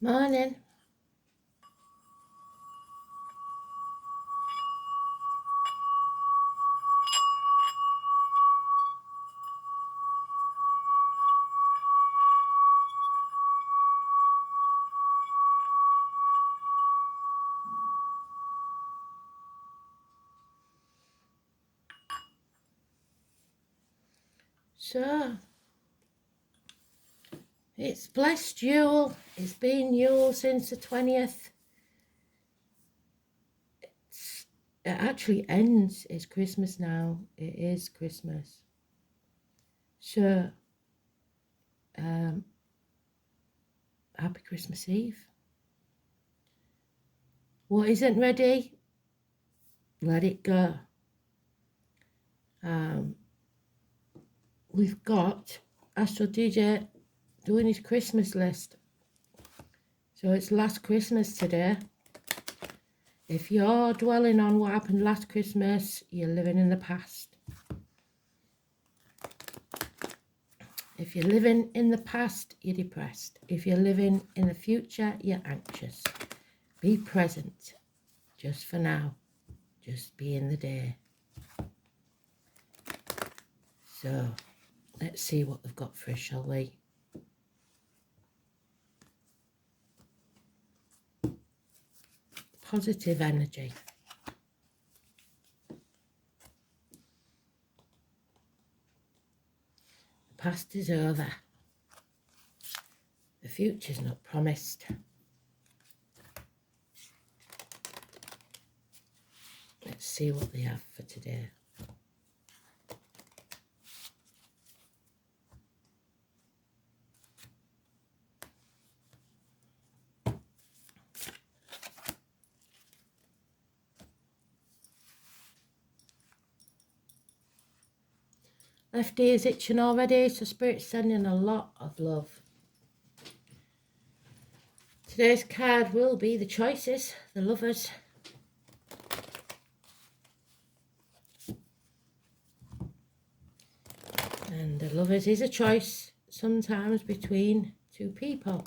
Morning. So, it's blessed Yule. It's been Yule since the 20th. It actually ends. It's Christmas now. It is Christmas. So, happy Christmas Eve. What isn't ready, let it go. We've got Astrology doing his Christmas list. So it's last Christmas today. If you're dwelling on what happened last Christmas, you're living in the past. If you're living in the past, you're depressed. If you're living in the future, you're anxious. Be present, just for now. Just be in the day. So, let's see what they've got for us, shall we? Positive energy. The past is over. The future's not promised. Let's see what they have for today. Left ear's itching already, so Spirit's sending a lot of love. Today's card will be the choices, the lovers. And the lovers is a choice, sometimes between two people.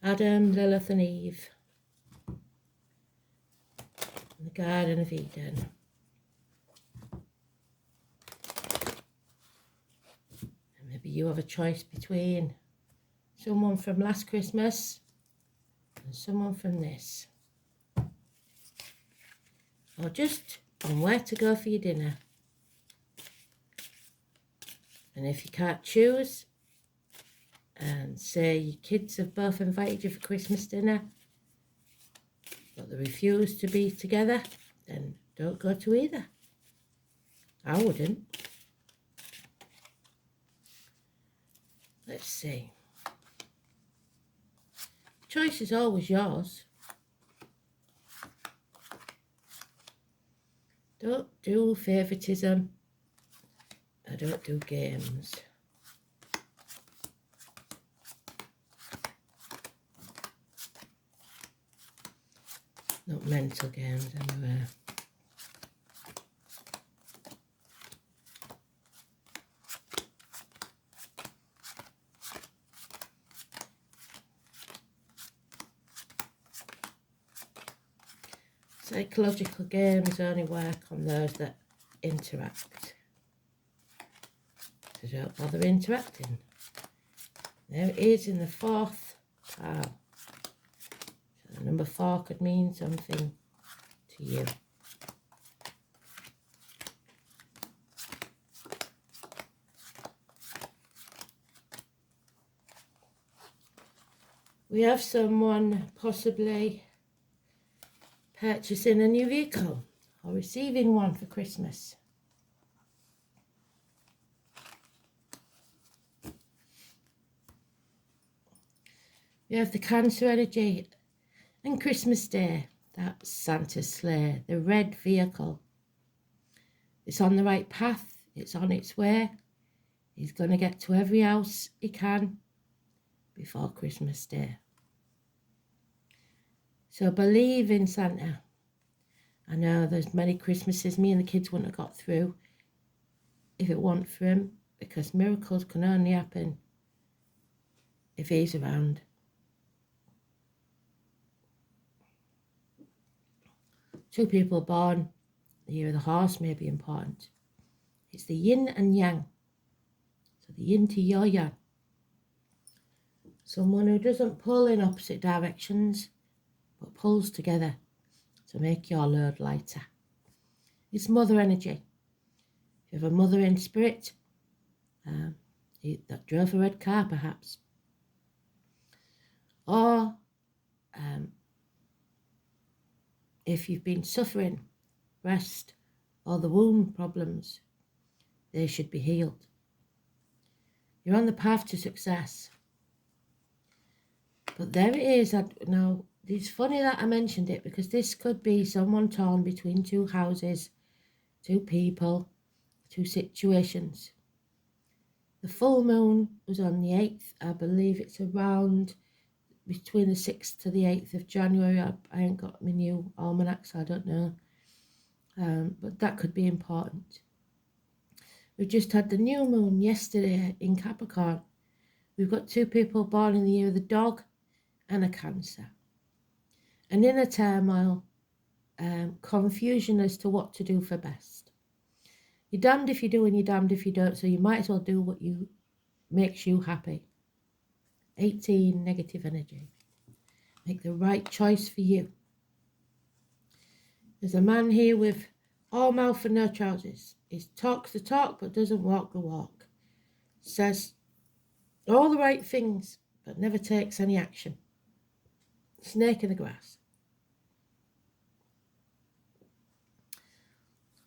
Adam, Lilith and Eve. In the Garden of Eden. And maybe you have a choice between someone from last Christmas and someone from this. Or just on where to go for your dinner. And if you can't choose, and say your kids have both invited you for Christmas dinner, but they refuse to be together, then don't go to either. I wouldn't. Let's see. Choice is always yours. Don't do favouritism. I don't do games. Not mental games anyway. Psychological games only work on those that interact. So don't bother interacting. There it is in the fourth pile. So the number 4 could mean something to you. We have someone possibly purchasing a new vehicle or receiving one for Christmas. We have the Cancer energy and Christmas Day. That's Santa's sleigh, the red vehicle. It's on the right path. It's on its way. He's going to get to every house he can before Christmas Day. So believe in Santa. I know there's many Christmases me and the kids wouldn't have got through if it weren't for him, because miracles can only happen if he's around. Two people born the year of the horse may be important. It's the yin and yang. So the yin to your yang. Someone who doesn't pull in opposite directions, but pulls together to make your load lighter. It's mother energy. If you have a mother in spirit, that drove a red car perhaps. Or if you've been suffering breast or the womb problems, they should be healed. You're on the path to success. But there it is. Now, it's funny that I mentioned it, because this could be someone torn between two houses, two people, two situations. The full moon was on the 8th. I believe it's around between the 6th to the 8th of January. I ain't got my new almanac, so I don't know. But that could be important. We've just had the new moon yesterday in Capricorn. We've got two people born in the year of the dog and a Cancer. An inner turmoil, confusion as to what to do for best. You're damned if you do and you're damned if you don't, so you might as well do what makes you happy. 18, negative energy. Make the right choice for you. There's a man here with all mouth and no trousers. He talks the talk but doesn't walk the walk. Says all the right things but never takes any action. Snake in the grass.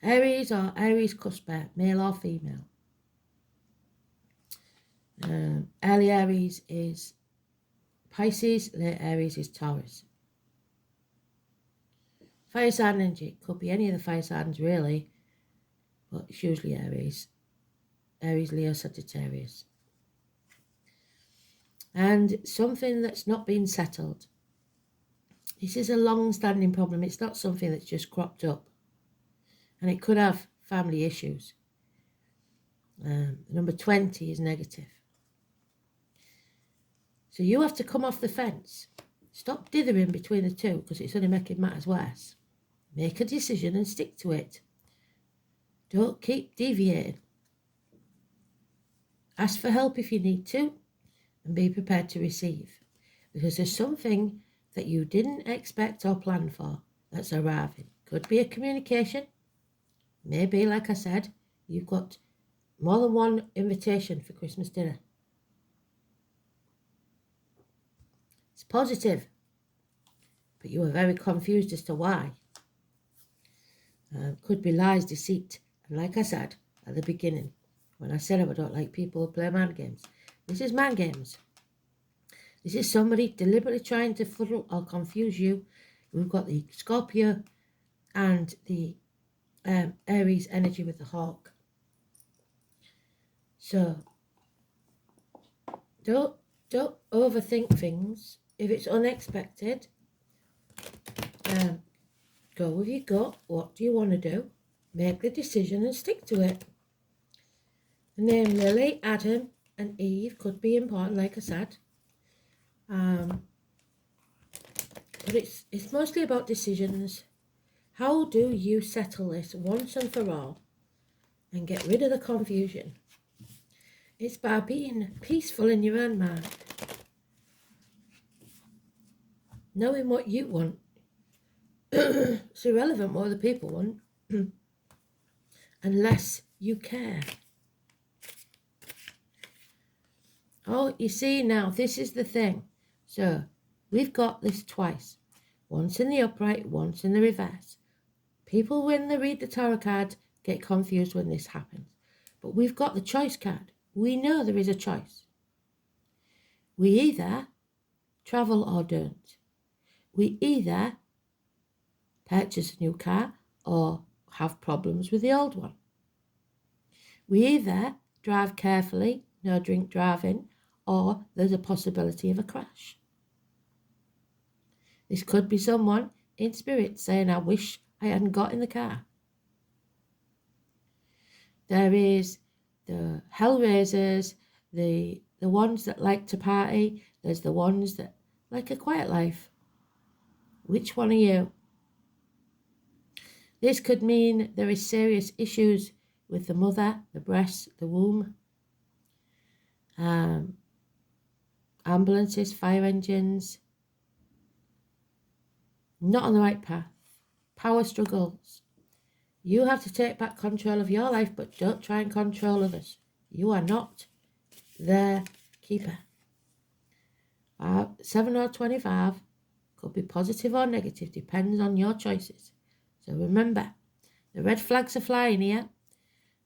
Aries or Aries cusper, male or female. Early Aries is Pisces, late Aries is Taurus. Fire sign energy, could be any of the fire signs really, but it's usually Aries. Aries, Leo, Sagittarius. And something that's not been settled. This is a long-standing problem. It's not something that's just cropped up. And it could have family issues. Number 20 is negative. So you have to come off the fence. Stop dithering between the two, because it's only making matters worse. Make a decision and stick to it. Don't keep deviating. Ask for help if you need to, and be prepared to receive. Because there's something that you didn't expect or plan for that's arriving. Could be a communication. Maybe, like I said, you've got more than one invitation for Christmas dinner. It's positive, but you are very confused as to why. Could be lies, deceit. And like I said at the beginning, when I said I don't like people who play mind games, this is mind games. This is somebody deliberately trying to fuddle or confuse you. We've got the Scorpio and the Aries energy with the hawk. So don't overthink things. If it's unexpected, go with your gut. What do you want to do? Make the decision and stick to it. The name Lily, Adam and Eve could be important, like I said. But it's mostly about decisions. How do you settle this once and for all and get rid of the confusion? It's by being peaceful in your own mind. Knowing what you want. It's irrelevant what other people want. Unless you care. Oh, you see now, this is the thing. So, we've got this twice. Once in the upright, once in the reverse. People, when they read the tarot card, get confused when this happens. But we've got the choice card. We know there is a choice. We either travel or don't. We either purchase a new car or have problems with the old one. We either drive carefully, no drink driving, or there's a possibility of a crash. This could be someone in spirit saying, I wish I hadn't got in the car. There is the hellraisers, the ones that like to party. There's the ones that like a quiet life. Which one are you? This could mean there is serious issues with the mother, the breast, the womb, ambulances, fire engines, not on the right path, power struggles. You have to take back control of your life, but don't try and control others. You are not their keeper. 7 or 25 could be positive or negative, depends on your choices. So remember, the red flags are flying here.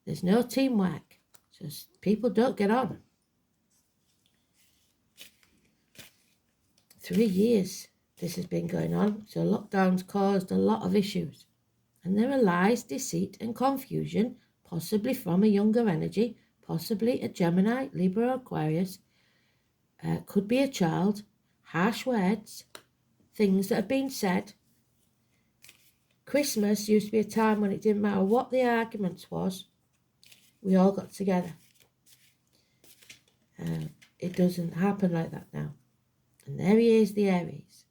There's no teamwork. Just people don't get on. 3 years this has been going on. So lockdowns caused a lot of issues. And there are lies, deceit and confusion, possibly from a younger energy, possibly a Gemini, Libra or Aquarius. Could be a child, harsh words, things that have been said. Christmas used to be a time when it didn't matter what the arguments was, we all got together. It doesn't happen like that now. And there he is, the Aries.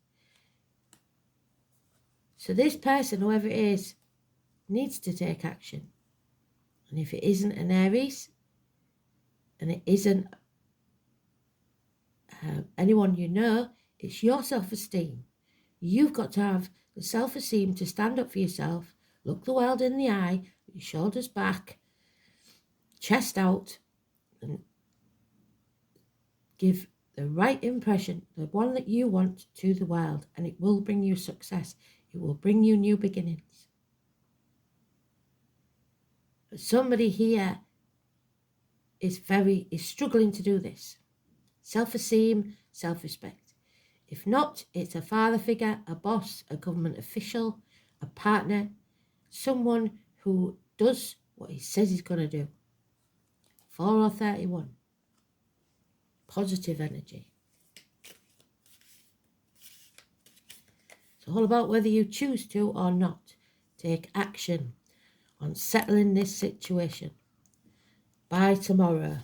So this person, whoever it is, needs to take action. And if it isn't an Aries, and it isn't anyone you know, it's your self-esteem. You've got to have the self-esteem to stand up for yourself, look the world in the eye, your shoulders back, chest out, and give the right impression, the one that you want, to the world, and it will bring you success. It will bring you new beginnings. But somebody here is struggling to do this. Self-esteem, self-respect. If not, it's a father figure, a boss, a government official, a partner, someone who does what he says he's going to do. 4 or 31. Positive energy. It's all about whether you choose to or not. Take action on settling this situation by tomorrow,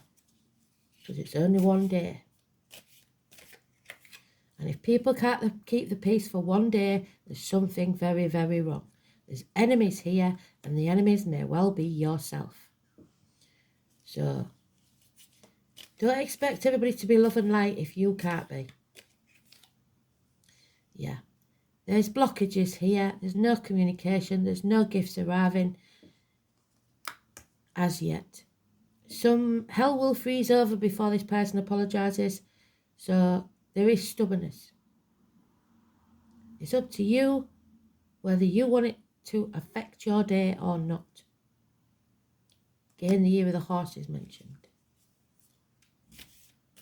because it's only one day. And if people can't keep the peace for one day, there's something very, very wrong. There's enemies here, and the enemies may well be yourself. So don't expect everybody to be love and light if you can't be. Yeah. There's blockages here. There's no communication. There's no gifts arriving as yet. Some hell will freeze over before this person apologises. So there is stubbornness. It's up to you whether you want it to affect your day or not. Again, the year of the horse is mentioned.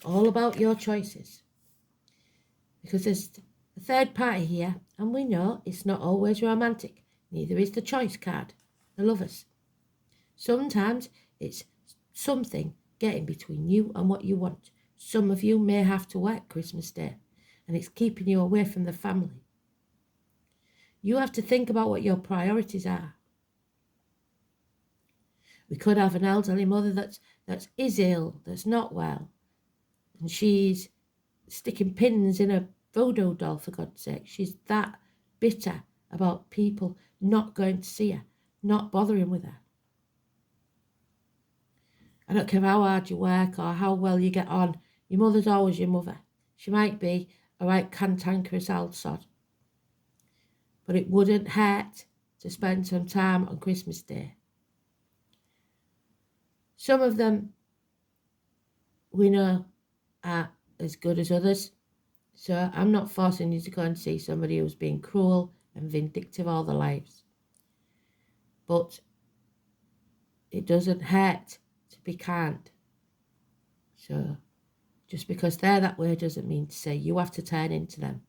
All about your choices. Because there's a third party here, and we know it's not always romantic. Neither is the choice card, the lovers. Sometimes it's something getting between you and what you want. Some of you may have to work Christmas Day, and it's keeping you away from the family. You have to think about what your priorities are. We could have an elderly mother that is ill, that's not well, and she's sticking pins in a voodoo doll, for God's sake. She's that bitter about people not going to see her, not bothering with her. I don't care how hard you work or how well you get on, your mother's always your mother. She might be a right cantankerous old sod, but it wouldn't hurt to spend some time on Christmas Day. Some of them we know are as good as others. So I'm not forcing you to go and see somebody who's been cruel and vindictive all their lives. But it doesn't hurt to be kind. So just because they're that way doesn't mean to say you have to turn into them.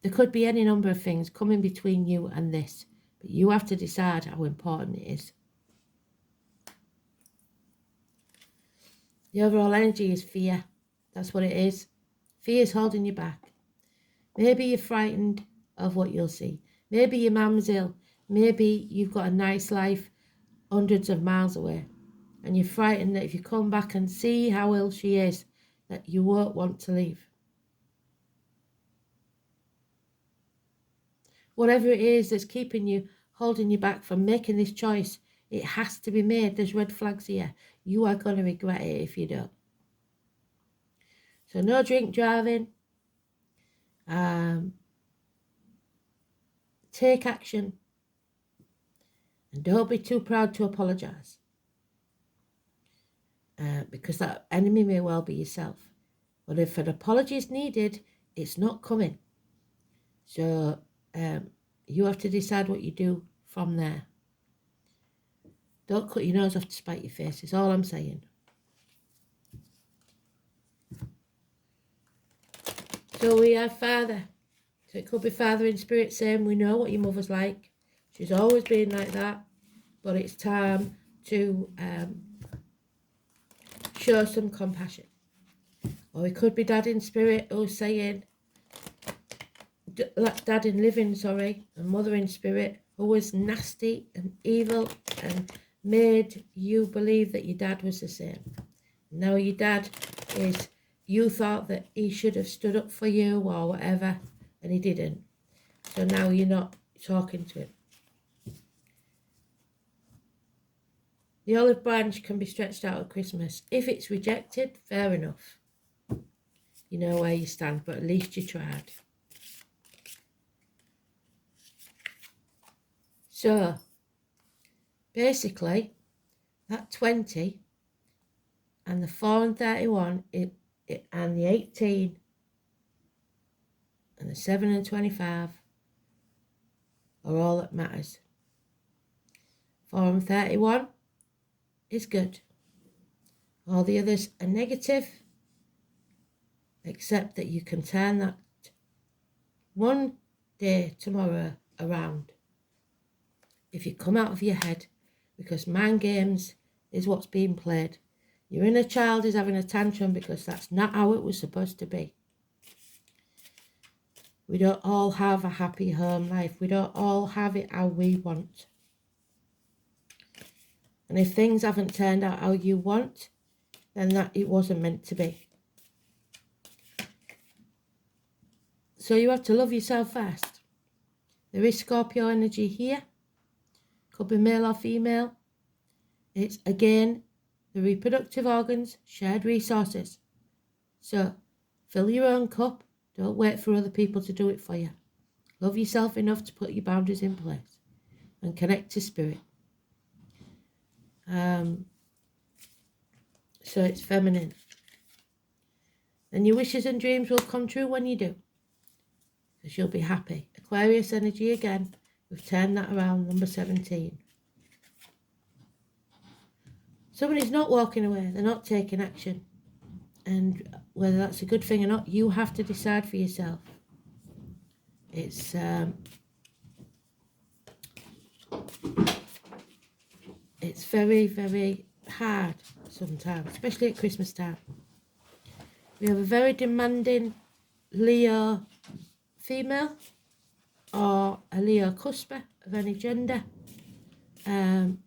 There could be any number of things coming between you and this, but you have to decide how important it is. The overall energy is fear. That's what it is. Fear is holding you back. Maybe you're frightened of what you'll see. Maybe your mum's ill. Maybe you've got a nice life hundreds of miles away. And you're frightened that if you come back and see how ill she is, that you won't want to leave. Whatever it is that's keeping you, holding you back from making this choice, it has to be made. There's red flags here. You are going to regret it if you don't. So no drink driving. Take action. And don't be too proud to apologise. Because that enemy may well be yourself. But if an apology is needed, it's not coming. So you have to decide what you do from there. Don't cut your nose off to spite your face, is all I'm saying. So we have Father. So it could be Father in spirit saying, we know what your mother's like. She's always been like that. But it's time to show some compassion. Or it could be Dad in spirit who's saying, Dad in living, and Mother in spirit who was nasty and evil and made you believe that your dad was the same. Now your dad is, you thought that he should have stood up for you or whatever, and he didn't. So now you're not talking to him. The olive branch can be stretched out at Christmas. If it's rejected, fair enough. You know where you stand, but at least you tried. So, basically, that 20 and the 4 and 31 and the 18 and the 7 and 25 are all that matters. 4 and 31 is good. All the others are negative, except that you can turn that one day tomorrow around. If you come out of your head, because mind games is what's being played. Your inner child is having a tantrum because that's not how it was supposed to be. We don't all have a happy home life. We don't all have it how we want. And if things haven't turned out how you want, then that it wasn't meant to be. So you have to love yourself first. There is Scorpio energy here. Could be male or female. It's, again, the reproductive organs, shared resources. So, fill your own cup. Don't wait for other people to do it for you. Love yourself enough to put your boundaries in place. And connect to spirit. So it's feminine. And your wishes and dreams will come true when you do. Because you'll be happy. Aquarius energy again. We've turned that around, number 17. Somebody's not walking away. They're not taking action. And whether that's a good thing or not, you have to decide for yourself. It's very, very hard sometimes, especially at Christmas time. We have a very demanding Leo female or a Leo cusper of any gender. Early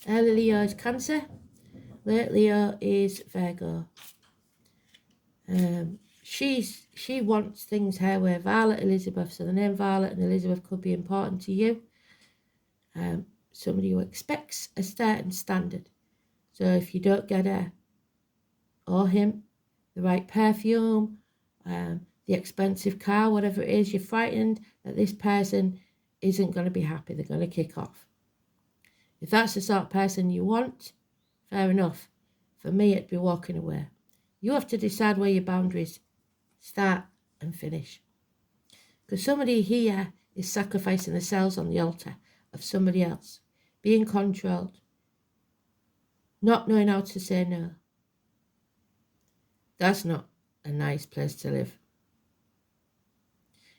Leo is Cancer. Late Leo is Virgo. She wants things her way. Violet Elizabeth. So the name Violet and Elizabeth could be important to you. Somebody who expects a certain standard. So if you don't get her or him the right perfume, the expensive car, whatever it is, you're frightened that this person isn't going to be happy. They're going to kick off. If that's the sort of person you want, fair enough. For me, it'd be walking away. You have to decide where your boundaries start and finish. Because somebody here is sacrificing themselves on the altar of somebody else, being controlled, not knowing how to say no. That's not a nice place to live.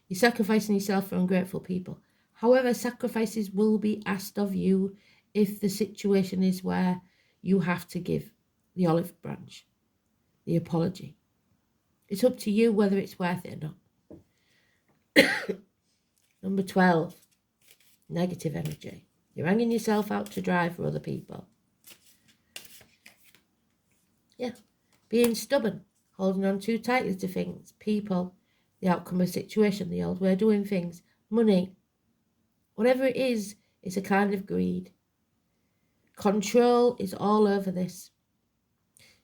You're sacrificing yourself for ungrateful people. However, sacrifices will be asked of you if the situation is where you have to give the olive branch, the apology. It's up to you whether it's worth it or not. Number 12, negative energy. You're hanging yourself out to dry for other people. Yeah, being stubborn, holding on too tightly to things, people, the outcome of a situation, the old way of doing things, money. Whatever it is, it's a kind of greed. Control is all over this.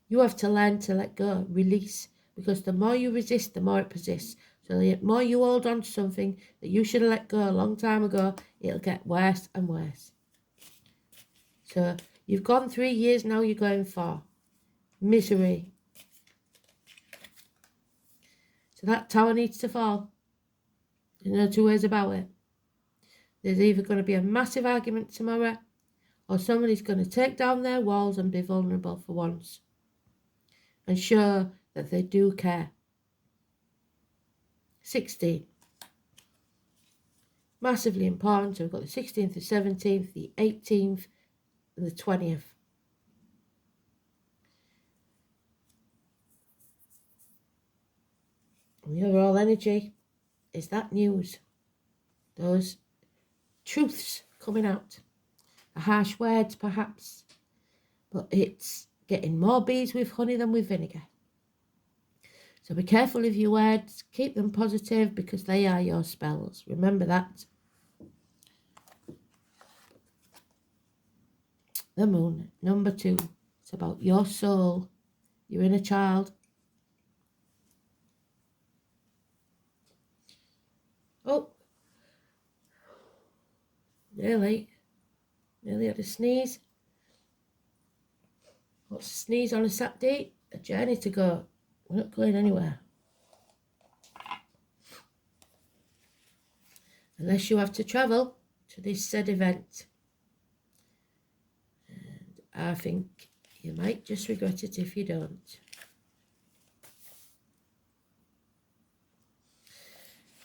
You have to learn to let go, release, because the more you resist, the more it persists. So the more you hold on to something that you should have let go a long time ago, it'll get worse and worse. So you've gone 3 years, now you're going 4. Misery. So that tower needs to fall. There's no two ways about it. There's either going to be a massive argument tomorrow, or somebody's going to take down their walls and be vulnerable for once and show that they do care. 16. Massively important. So we've got the 16th, the 17th, the 18th, and the 20th. And the overall energy is that news. Those truths coming out. The harsh words, perhaps. But it's getting more bees with honey than with vinegar. So be careful of your words. Keep them positive because they are your spells. Remember that. The moon, number 2. It's about your soul, your inner child. Oh, nearly had a sneeze. What's a sneeze on a Saturday? A journey to go. We're not going anywhere. Unless you have to travel to this said event. And I think you might just regret it if you don't.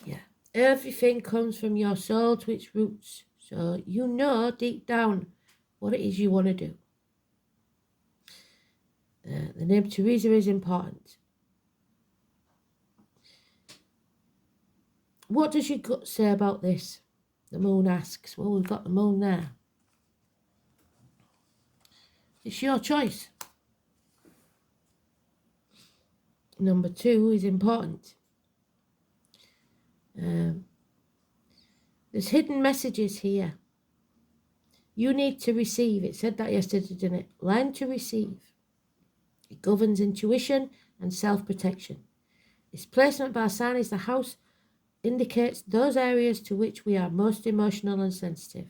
Yeah. Everything comes from your soul to its roots. So you know deep down what it is you want to do. The name Teresa is important. What does your gut say about this? The moon asks. Well, we've got the moon there. It's your choice. Number 2 is important. There's hidden messages here. You need to receive. It said that yesterday, didn't it? Learn to receive. It governs intuition and self-protection. Its placement by sign is the house indicates those areas to which we are most emotional and sensitive.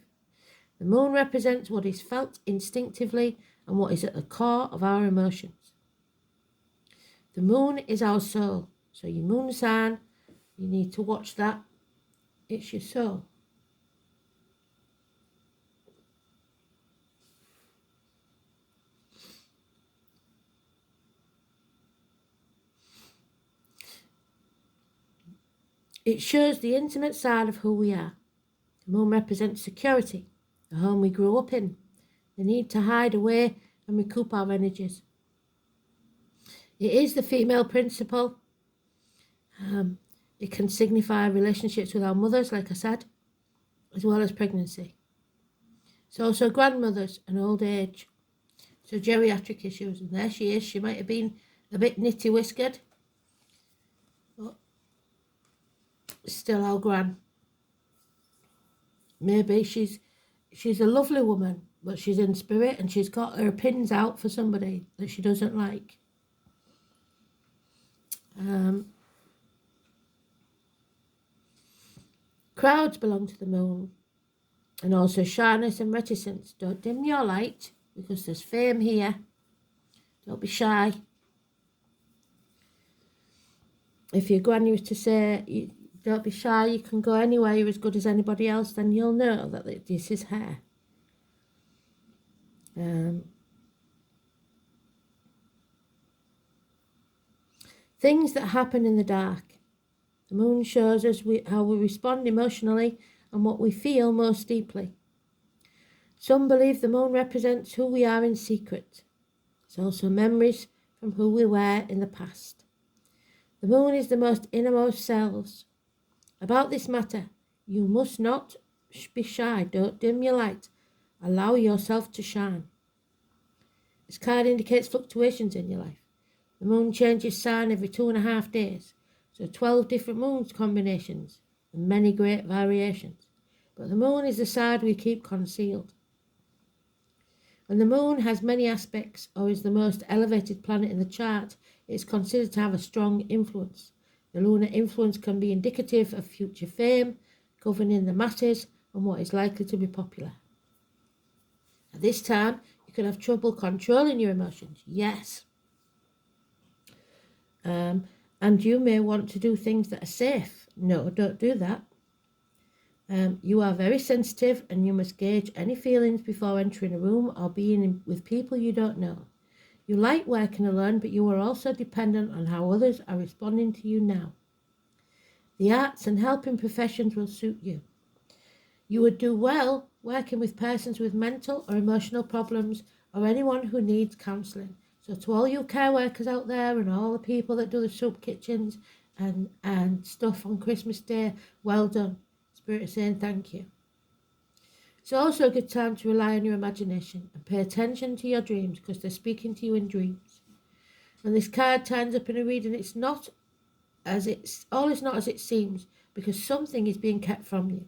The moon represents what is felt instinctively and what is at the core of our emotions. The moon is our soul. So your moon sign, you need to watch that. It's your soul. It shows the intimate side of who we are. The moon represents security, the home we grew up in, the need to hide away and recoup our energies. It is the female principle. It can signify relationships with our mothers, like I said, as well as pregnancy. It's also grandmothers and old age. So geriatric issues. And there she is. She might have been a bit nitty-whiskered, but still our gran. Maybe she's a lovely woman, but she's in spirit and she's got her pins out for somebody that she doesn't like. Crowds belong to the moon, and also shyness and reticence. Don't dim your light because there's fame here. Don't be shy. If your gran used to say, don't be shy, you can go anywhere, you're as good as anybody else, then you'll know that this is her. Things that happen in the dark. The moon shows us how we respond emotionally and what we feel most deeply. Some believe the moon represents who we are in secret. It's also memories from who we were in the past. The moon is the most innermost selves. About this matter, you must not be shy. Don't dim your light. Allow yourself to shine. This card indicates fluctuations in your life. The moon changes sign every 2.5 days. So 12 different moon combinations and many great variations. But the moon is the side we keep concealed. When the moon has many aspects or is the most elevated planet in the chart, it is considered to have a strong influence. The lunar influence can be indicative of future fame, governing the masses, and what is likely to be popular. At this time, you can have trouble controlling your emotions, yes. And you may want to do things that are safe. No, don't do that. You are very sensitive and you must gauge any feelings before entering a room or being with people you don't know. You like working alone, but you are also dependent on how others are responding to you now. The arts and helping professions will suit you. You would do well working with persons with mental or emotional problems or anyone who needs counselling. So to all you care workers out there and all the people that do the soup kitchens and stuff on Christmas Day, well done. Spirit is saying thank you. It's also a good time to rely on your imagination and pay attention to your dreams because they're speaking to you in dreams. When this card turns up in a reading, all is not as it seems because something is being kept from you.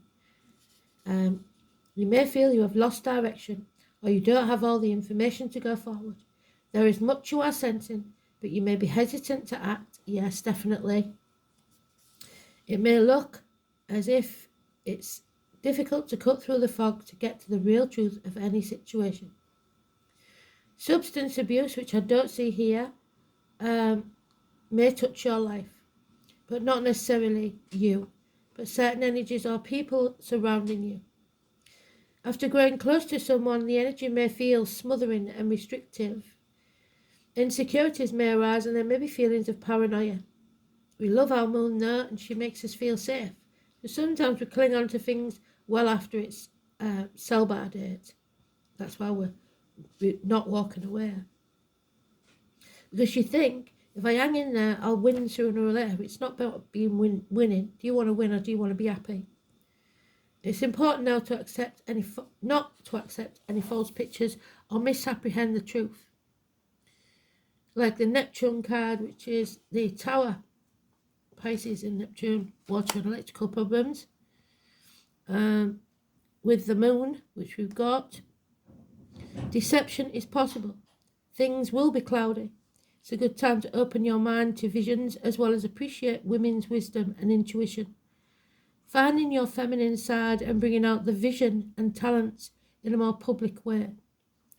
You may feel you have lost direction or you don't have all the information to go forward. There is much you are sensing, but you may be hesitant to act. Yes, definitely. It may look as if it's difficult to cut through the fog to get to the real truth of any situation. Substance abuse, which I don't see here, may touch your life, but not necessarily you, but certain energies or people surrounding you. After growing close to someone, the energy may feel smothering and restrictive. Insecurities may arise and there may be feelings of paranoia. We love our moon though, and she makes us feel safe. So sometimes we cling on to things well after its sell-by date. That's why we're not walking away. Because you think, if I hang in there, I'll win sooner or later. It's not about being winning. Do you want to win or do you want to be happy? It's important now to accept not to accept any false pictures or misapprehend the truth. Like the Neptune card, which is the Tower. Pisces and Neptune, water and electrical problems. With the moon, which we've got, deception is possible. Things will be cloudy. It's a good time to open your mind to visions as well as appreciate women's wisdom and intuition. Finding your feminine side and bringing out the vision and talents in a more public way.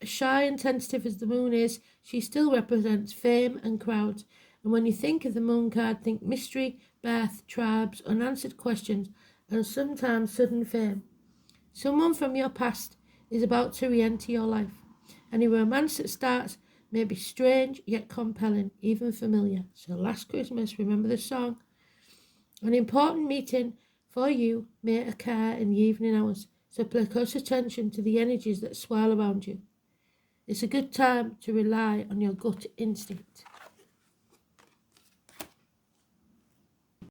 As shy and tentative as the moon is, she still represents fame and crowds. And when you think of the moon card, think mystery, birth, tribes, unanswered questions, and sometimes sudden fame. Someone from your past is about to re-enter your life. Any romance that starts may be strange yet compelling, even familiar. So Last Christmas, remember the song? An important meeting for you may occur in the evening hours, so pay close attention to the energies that swirl around you. It's a good time to rely on your gut instinct.